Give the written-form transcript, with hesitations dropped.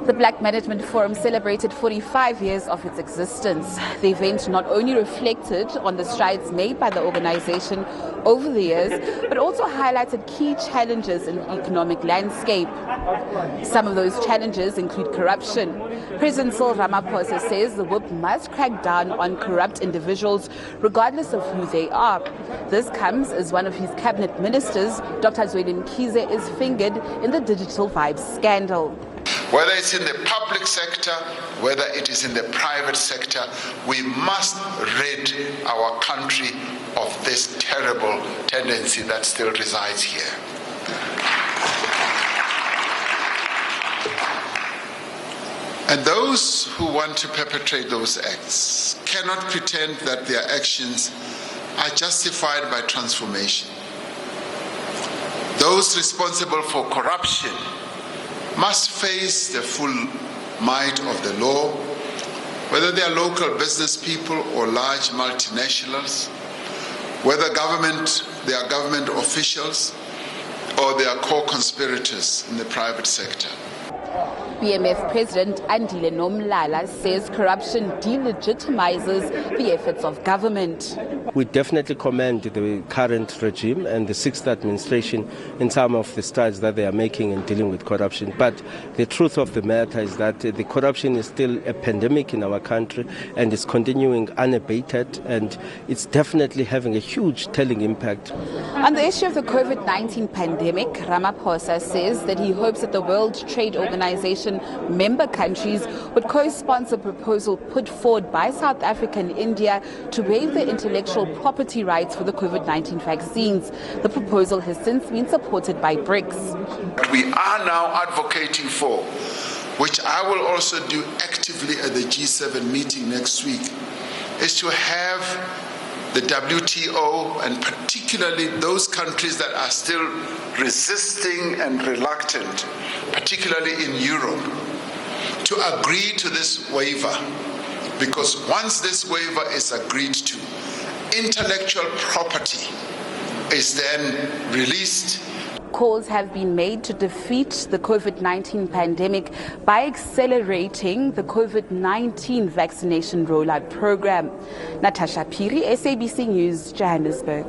The Black Management Forum celebrated 45 years of its existence. The event not only reflected on the strides made by the organization over the years, but also highlighted key challenges in the economic landscape. Some of those challenges include corruption. President Cyril Ramaphosa says the whip must crack down on corrupt individuals, regardless of who they are. This comes as one of his cabinet ministers, Dr. Mkhize, is fingered in the Digital Vibes scandal. Whether it's in the public sector, whether it is in the private sector, we must rid our country of this terrible tendency that still resides here. And those who want to perpetrate those acts cannot pretend that their actions are justified by transformation. Those responsible for corruption must face the full might of the law, whether they are local business people or large multinationals, whether they are government officials or they are co-conspirators in the private sector. BMF President Andile Nomlala says corruption delegitimizes the efforts of government. We definitely commend the current regime and the sixth administration in some of the strides that they are making in dealing with corruption. But the truth of the matter is that the corruption is still a pandemic in our country and is continuing unabated, and it's definitely having a huge telling impact. On the issue of the COVID-19 pandemic, Ramaphosa says that he hopes that the World Trade Organization member countries would co-sponsor a proposal put forward by South Africa and India to waive the intellectual property rights for the COVID-19 vaccines. The proposal has since been supported by BRICS. What we are now advocating for, which I will also do actively at the G7 meeting next week, is to have the WTO, and particularly those countries that are still resisting and reluctant, particularly in Europe, to agree to this waiver. Because once this waiver is agreed to, intellectual property is then released. Calls have been made to defeat the COVID-19 pandemic by accelerating the COVID-19 vaccination rollout program. Natasha Piri, SABC News, Johannesburg.